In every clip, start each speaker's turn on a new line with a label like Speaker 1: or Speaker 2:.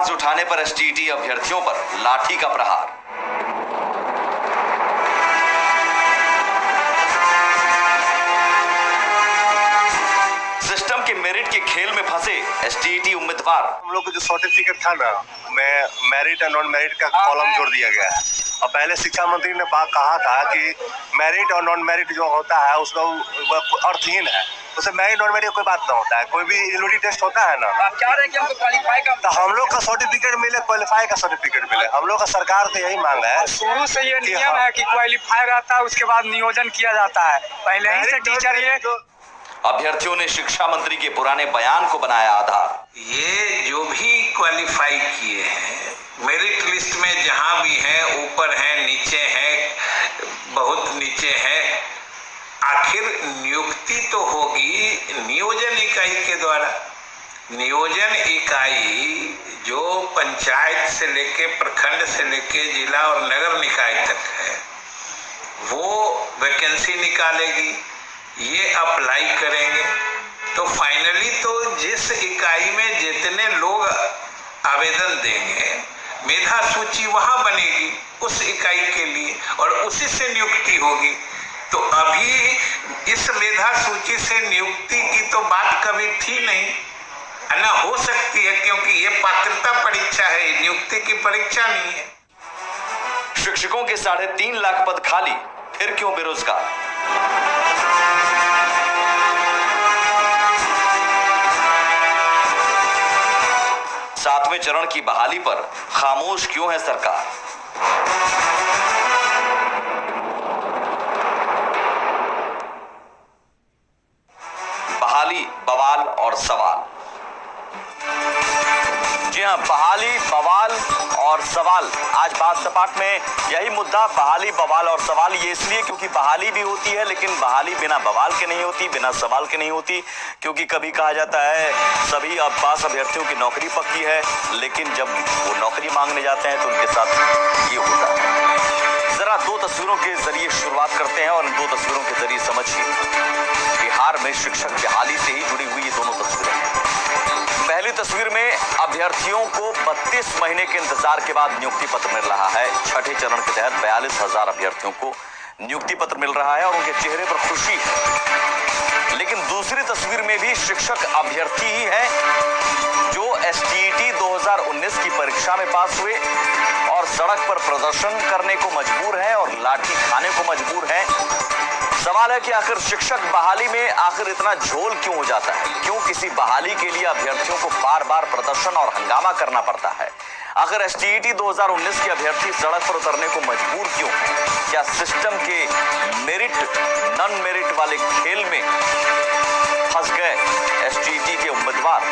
Speaker 1: आवाज उठाने पर एसटीईटी अभ्यर्थियों पर लाठी का प्रहार। सिस्टम के मेरिट के खेल में फंसे एसटीईटी उम्मीदवार।
Speaker 2: हम लोग को जो सर्टिफिकेट था ना, में मेरिट और नॉन मेरिट का कॉलम जोड़ दिया गया है। और पहले शिक्षा मंत्री ने बात कहा था कि मेरिट और नॉन मेरिट जो होता है उसका अर्थहीन है, उसे मेरिट नॉन मेरिट कोई बात ना होता है। कोई भी एलिजिबिलिटी टेस्ट होता है ना,
Speaker 3: आप चाह रहे हैं कि हमको क्वालिफाई का,
Speaker 2: तो हम लोग का सर्टिफिकेट मिले, क्वालिफाई का सर्टिफिकेट मिले। हम लोग का सरकार से यही मांग है।
Speaker 3: शुरू से ये नियम है कि क्वालिफाई रहता है, उसके बाद नियोजन किया जाता है। पहले ही से टीचर ये
Speaker 1: अभ्यर्थियों ने शिक्षा मंत्री के पुराने बयान को बनाया आधार।
Speaker 4: ये जो भी क्वालिफाई किए हैं, मेरिट लिस्ट में जहां भी हैं, ऊपर हैं, नीचे हैं, बहुत नीचे हैं, आखिर नियुक्ति तो होगी नियोजन इकाई के द्वारा। नियोजन इकाई जो पंचायत से लेके प्रखंड से लेके जिला और नगर निकाय तक है, वो वैकेंसी निकालेगी, ये अप्लाई करेंगे। तो फाइनली तो जिस इकाई में जितने लोग आवेदन देंगे, मेधा सूची वहां बनेगी उस इकाई के लिए और उसी से नियुक्ति होगी। तो अभी इस मेधा सूची से नियुक्ति की तो बात कभी थी नहीं, है ना। हो सकती है क्योंकि ये पात्रता परीक्षा है, नियुक्ति की परीक्षा नहीं है।
Speaker 1: शिक्षकों के 3.5 लाख पद खाली, फिर क्यों बेरोजगार? सातवें चरण की बहाली पर खामोश क्यों है सरकार? बहाली, बवाल और सवाल। जी हां, बहाली, बवाल और सवाल। आज बात सपाट में यही मुद्दा, बहाली, बवाल और सवाल। ये इसलिए क्योंकि बहाली भी होती है, लेकिन बहाली बिना बवाल के नहीं होती, बिना सवाल के नहीं होती। क्योंकि कभी कहा जाता है सभी पास अभ्यर्थियों की नौकरी पक्की है, लेकिन जब वो नौकरी मांगने जाते हैं तो उनके साथ ये होता है। जरा 2 तस्वीरों के जरिए शुरुआत करते हैं और इन 2 तस्वीरों के जरिए समझिए बिहार में शिक्षक बहाली से ही जुड़ी हुई ये दोनों तस्वीरें। पहली तस्वीर में अभ्यर्थियों को 32 महीने के इंतजार के बाद नियुक्ति पत्र मिल रहा है। छठे चरण के तहत 42,000 अभ्यर्थियों को नियुक्ति पत्र मिल रहा है और उनके चेहरे पर खुशी है। लेकिन दूसरी तस्वीर में भी शिक्षक अभ्यर्थी ही हैं जो एसटीईटी 2019 की परीक्षा में पास हुए और सड़क पर प्रदर्शन करने को मजबूर हैं और लाठी खाने को मजबूर हैं। सवाल है कि आखिर शिक्षक बहाली में आखिर इतना झोल क्यों हो जाता है? क्यों किसी बहाली के लिए अभ्यर्थियों को बार बार प्रदर्शन और हंगामा करना पड़ता है? आखिर एसटीईटी 2019 के अभ्यर्थी सड़क पर उतरने को मजबूर क्यों है? क्या सिस्टम के मेरिट नॉन मेरिट वाले खेल में फंस गए एसटीईटी के उम्मीदवार?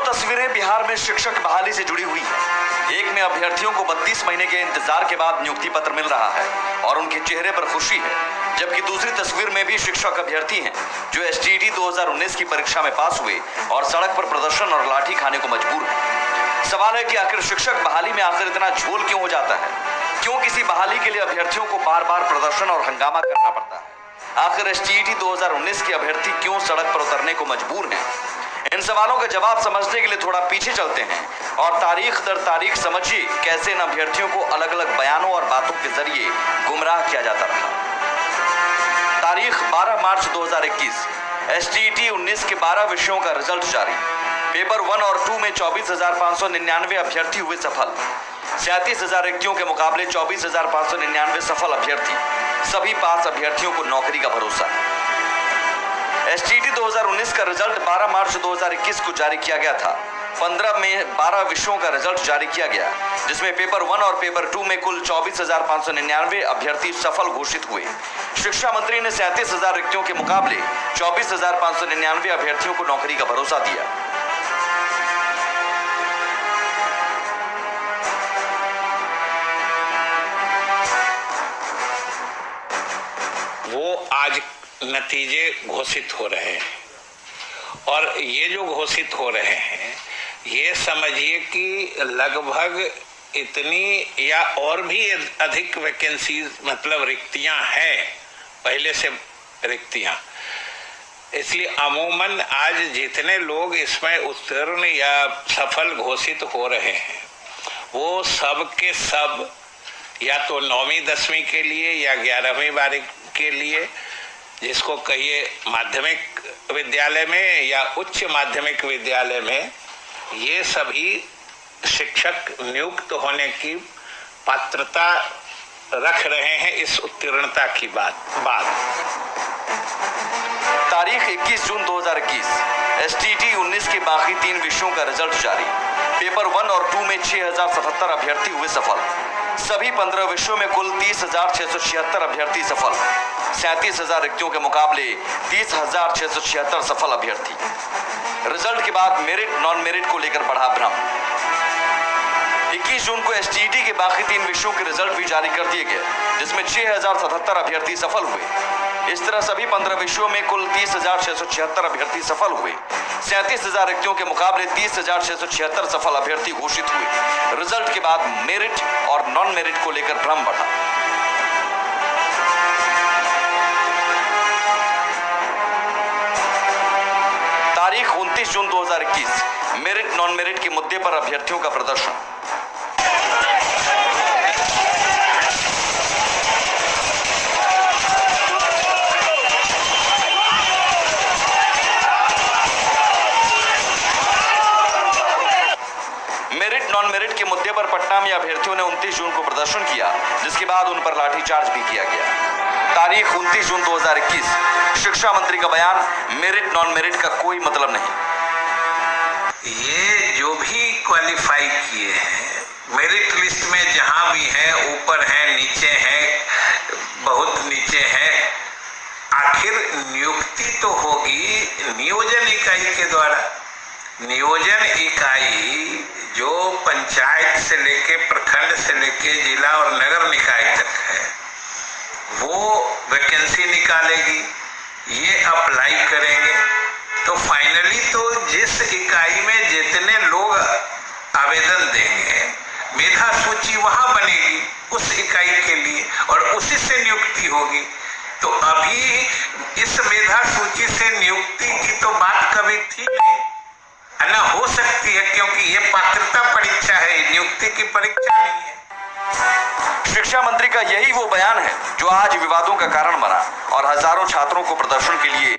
Speaker 1: तस्वीरें बिहार में शिक्षक बहाली से जुड़ी हुई है। एक में अभ्यर्थियों को 32 महीने के इंतजार के बाद नियुक्ति पत्र मिल रहा है और उनके चेहरे पर खुशी है, जबकि दूसरी तस्वीर में भी शिक्षक अभ्यर्थी हैं जो एसटीईटी 2019 की परीक्षा में पास हुए और सड़क पर प्रदर्शन और लाठी खाने को मजबूर हैं। सवाल है कि आखिर शिक्षक बहाली में आखिर इतना झोल क्यों हो जाता है? क्यों किसी बहाली के लिए अभ्यर्थियों को बार बार प्रदर्शन और हंगामा करना पड़ता है? आखिर एसटीईटी 2019 के अभ्यर्थी क्यों सड़क पर उतरने को मजबूर हैं? इन सवालों का जवाब समझने के लिए थोड़ा पीछे चलते हैं और तारीख दर तारीख समझिए कैसे इन अभ्यर्थियों को अलग अलग बयानों और बातों के जरिए गुमराह किया जाता रहा। तारीख 12 मार्च 2021, एसटीईटी 19 के 12 विषयों का रिजल्ट जारी। पेपर 1 और 2 में 24,599 अभ्यर्थी हुए सफल। 37,000 रिक्तियों के मुकाबले 24,599 सफल अभ्यर्थी। सभी पास अभ्यर्थियों को नौकरी का भरोसा। एसटीईटी 2019 का रिजल्ट 12 मार्च 2021 को जारी किया गया था। 15 में 12 विषयों का रिजल्ट जारी किया गया, जिसमें पेपर 1 और पेपर 2 में कुल 24,599 अभ्यर्थी सफल घोषित हुए। शिक्षा मंत्री ने 37,000 रिक्तियों के मुकाबले 24,599 अभ्यर्थियों को नौकरी का भरोसा दिया।
Speaker 4: वो आज नतीजे घोषित हो रहे हैं और ये जो घोषित हो रहे हैं ये समझिए कि लगभग इतनी या और भी अधिक वैकेंसीज मतलब रिक्तियां हैं, पहले से रिक्तियां। इसलिए अमूमन आज जितने लोग इसमें उत्तीर्ण या सफल घोषित हो रहे हैं वो सब के सब या तो 9वीं 10वीं के लिए या 11वीं 12वीं के लिए, जिसको कहिए माध्यमिक विद्यालय में या उच्च माध्यमिक विद्यालय में, ये सभी शिक्षक नियुक्त होने की पात्रता रख रहे हैं इस उत्तीर्णता की बात।
Speaker 1: तारीख 21 जून 2021, STT 19 के बाकी 3 विषयों का रिजल्ट जारी। पेपर 1 और 2 में 6077 अभ्यर्थी हुए सफल। सभी 15 विषयों में कुल 30,676 अभ्यर्थी सफल। 37,000 रिक्तियों के मुकाबले 30,676 सफल अभ्यर्थी। रिजल्ट के बाद मेरिट नॉन मेरिट को लेकर बढ़ा भ्रम। 21 जून को STT के बाकी 3 विषयों के रिजल्ट भी जारी कर दिए गए, जिसमें 6077 अभ्यर्थी सफल हुए। इस तरह सभी 15 विषयों में कुल 30,676 अभ्यर्थी सफल हुए। 37,000 रिक्तियों के मुकाबले 30,676 सफल अभ्यर्थी घोषित हुए। रिजल्ट के बाद मेरिट और नॉन मेरिट को लेकर भ्रम बढ़ा। तारीख 29 जून 2021, मेरिट नॉन मेरिट के मुद्दे पर अभ्यर्थियों का प्रदर्शन। मेरिट नॉन मेरिट के मुद्दे पर पटना में अभ्यर्थियों ने 29 जून को प्रदर्शन किया, जिसके बाद उन पर लाठीचार्ज भी किया गया। तारीख 29 जून 2021, शिक्षा मंत्री का बयान, मेरिट नॉन मेरिट का कोई मतलब नहीं।
Speaker 4: ये जो भी क्वालिफाई किए हैं मेरिट लिस्ट में जहां भी हैं, ऊपर हैं, नीचे हैं, बहुत नीचे हैं, आखिर नियुक्ति तो होगी नियोजन इकाई के द्वारा। नियोजन इकाई जो पंचायत से लेके प्रखंड से लेके जिला और नगर निकाय तक है, वो वैकेंसी निकालेगी, ये अप्लाई करेंगे। तो फाइनली तो जिस इकाई में जितने लोग आवेदन देंगे, मेधा सूची वहां बनेगी उस इकाई के लिए और उसी से नियुक्ति होगी। तो अभी इस मेधा सूची से नियुक्ति की तो बात कभी थी नहीं, ना हो सकती है, क्योंकि ये पात्रता परीक्षा है, नियुक्ति की परीक्षा नहीं है।
Speaker 1: शिक्षा मंत्री का यही वो बयान है जो आज विवादों का कारण बना और हजारों छात्रों को प्रदर्शन के लिए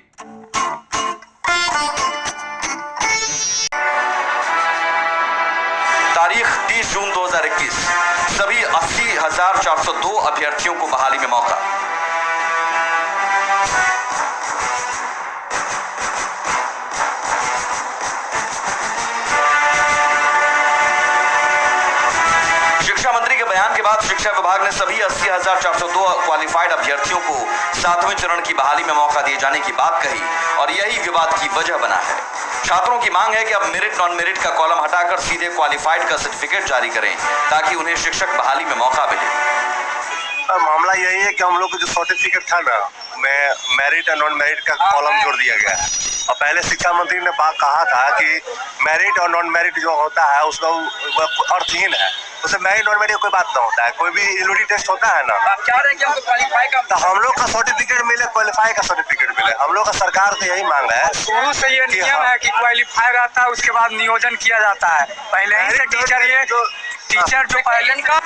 Speaker 1: तारीख 30 जून 2021, सभी 80,402 अभ्यर्थियों को बहाली में मौका। शिक्षा मंत्री के बयान के बाद शिक्षा विभाग ने सभी 80,402 क्वालिफाइड अभ्यर्थियों को 7वें चरण की बहाली में मौका दिए जाने की बात कही और यही विवाद की वजह बना है। छात्रों की मांग है कि अब मेरिट नॉन मेरिट का कॉलम हटाकर सीधे क्वालिफाइड का सर्टिफिकेट जारी करें ताकि उन्हें शिक्षक बहाली में मौका मिले।
Speaker 2: मामला यही है कि हम लोग को जो सर्टिफिकेट था ना, में मेरिट और नॉन मेरिट का कॉलम जोड़ दिया गया है। और पहले शिक्षा मंत्री ने बात कहा था कि मेरिट और नॉन मेरिट जो होता है उसका अर्थहीन है, उससे मेरिट नॉन मेरिट कोई बात ना होता है। कोई भी एलिजिबिलिटी टेस्ट होता है ना,
Speaker 3: आप चाह रहे हैं कि हमको क्वालिफाई का,
Speaker 2: तो हम लोग का सर्टिफिकेट मिले, क्वालिफाई का सर्टिफिकेट मिले। हम लोग का सरकार से यही मांग है।
Speaker 3: शुरू से ये नियम है कि क्वालिफाई रहता है, उसके बाद नियोजन किया जाता है। पहले ही से टीचर जो पहले का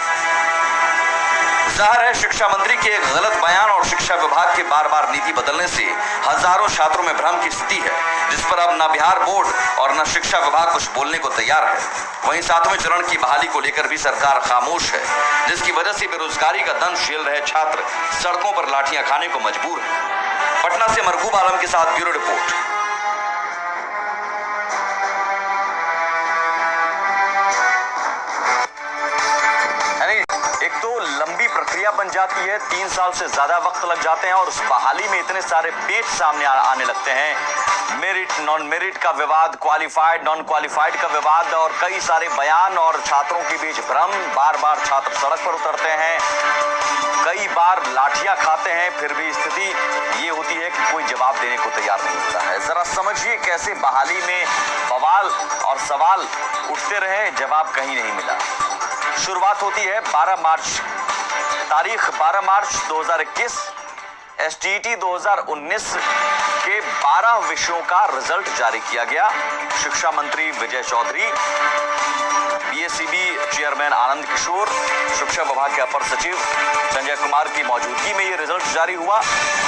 Speaker 1: जाहिर है शिक्षा मंत्री के एक गलत बयान और शिक्षा विभाग के बार बार नीति बदलने से हजारों छात्रों में भ्रम की स्थिति है, जिस पर अब न बिहार बोर्ड और न शिक्षा विभाग कुछ बोलने को तैयार है। वहीं 7वें चरण की बहाली को लेकर भी सरकार खामोश है, जिसकी वजह से बेरोजगारी का दंश झेल रहे छात्र सड़कों पर लाठियां खाने को मजबूर है। पटना से मरगूब आलम के साथ ब्यूरो रिपोर्ट। एक तो लंबी प्रक्रिया बन जाती है, 3 साल से ज्यादा वक्त लग जाते हैं और उस बहाली में इतने सारे पेच सामने आने लगते हैं। मेरिट नॉन मेरिट का विवाद, क्वालिफाइड नॉन क्वालिफाइड का विवाद और कई सारे बयान और छात्रों के बीच भ्रम, बार बार छात्र सड़क पर उतरते हैं, कई बार लाठियां खाते हैं, फिर भी स्थिति ये होती है कि कोई जवाब देने को तैयार नहीं होता है। जरा समझिए कैसे बहाली में बवाल और सवाल उठते रहे, जवाब कहीं नहीं मिला। शुरुआत होती है 12 मार्च, तारीख 12 मार्च 2021, STET 2019 के 12 विषयों का रिजल्ट जारी किया गया। शिक्षा मंत्री विजय चौधरी, PSEB चेयरमैन आनंद किशोर, शिक्षा विभाग के अपर सचिव संजय कुमार की मौजूदगी में ये रिजल्ट जारी हुआ।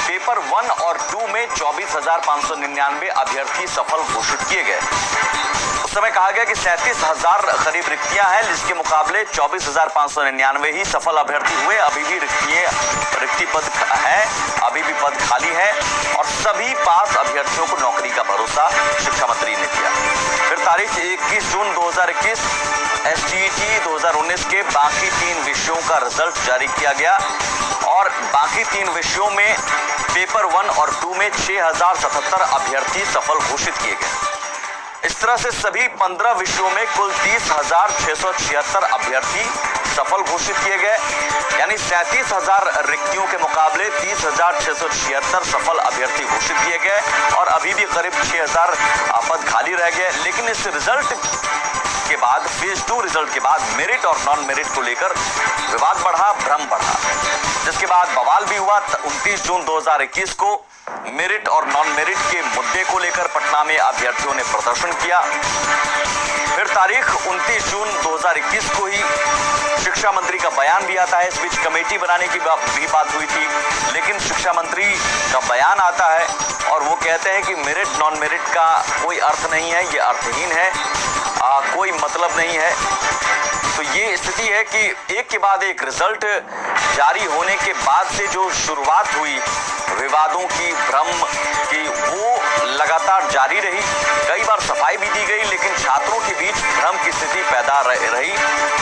Speaker 1: पेपर 1 और 2 में 24,599 अभ्यर्थी सफल घोषित किए गए। उस समय कहा गया कि 37,000 करीब रिक्तियां हैं, जिसके मुकाबले 24,599 ही सफल अभ्यर्थी हुए। अभी भी रिक्ति पद है, अभी भी पद खाली है और सभी पास अभ्यर्थियों को नौकरी का भरोसा शिक्षा मंत्री ने दिया। फिर तारीख 21 जून 2021 STET 2019 के बाकी 3 विषयों का रिजल्ट जारी किया गया और बाकी 3 विषयों में पेपर 1 और 2 में 6,077 अभ्यर्थी सफल घोषित किए गए। इस तरह से सभी 15 विषयों में कुल 30,676 अभ्यर्थी सफल घोषित किए गए, यानी 37,000 रिक्तियों के मुकाबले 30,676 सफल अभ्यर्थी घोषित किए गए और अभी भी करीब 6,000 पद खाली रह गए। लेकिन इस रिजल्ट के बाद, फेज 2 रिजल्ट के बाद मेरिट और नॉन मेरिट को लेकर विवाद बढ़ा, भ्रम बढ़ा, जिसके बाद बवाल भी हुआ। 29 जून 2021 को मेरिट और नॉन मेरिट के मुद्दे को लेकर पटना में अभ्यर्थियों ने प्रदर्शन किया। फिर तारीख 29 जून 2021 को ही शिक्षा मंत्री का बयान भी आता है। इस बीच कमेटी बनाने की भी बात हुई थी, लेकिन शिक्षा मंत्री का बयान आता है और वो कहते हैं कि मेरिट नॉन मेरिट का कोई अर्थ नहीं है, ये अर्थहीन है, कोई मतलब नहीं है। तो ये स्थिति है कि एक के बाद एक रिजल्ट जारी होने के बाद से जो शुरुआत हुई विवादों की, भ्रम की, वो लगातार जारी रही। कई बार सफाई भी दी गई, लेकिन छात्रों के बीच भ्रम की स्थिति पैदा रही,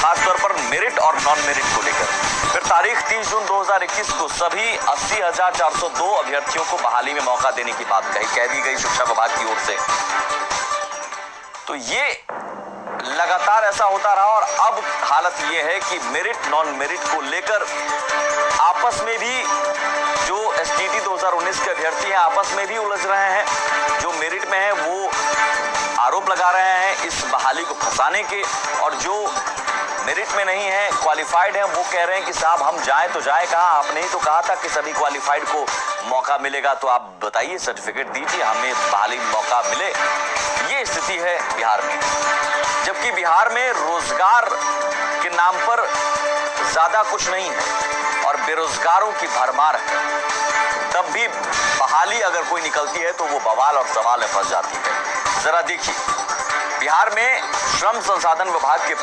Speaker 1: खासतौर पर मेरिट और नॉन मेरिट को लेकर। फिर तारीख 30 जून 2021 को सभी 80,402 अभ्यर्थियों को बहाली में मौका देने की बात कह दी गई शिक्षा विभाग की ओर से। तो ये लगातार ऐसा होता रहा और अब हालत ये है कि मेरिट नॉन मेरिट को लेकर आपस में भी जो STET 2019 के अभ्यर्थी हैं आपस में भी उलझ रहे हैं। जो मेरिट में है वो आरोप लगा रहे हैं इस बहाली को फंसाने के, और जो मेरिट में नहीं है, क्वालिफाइड है, वो कह रहे हैं कि साहब हम जाए तो जाए कहाँ, आपने ही तो कहा था कि सभी क्वालिफाइड को मौका मिलेगा, तो आप बताइए, सर्टिफिकेट दीजिए, हमें बहाली में मौका मिले। ये स्थिति है बिहार में। जबकि बिहार में रोजगार के नाम पर ज्यादा कुछ नहीं है और बेरोजगारों की भरमार है, तब भी बहाली अगर कोई निकलती है तो वो बवाल और सवाल में फंस जाती है। जरा देखिए, बिहार में श्रम संसाधन विभाग के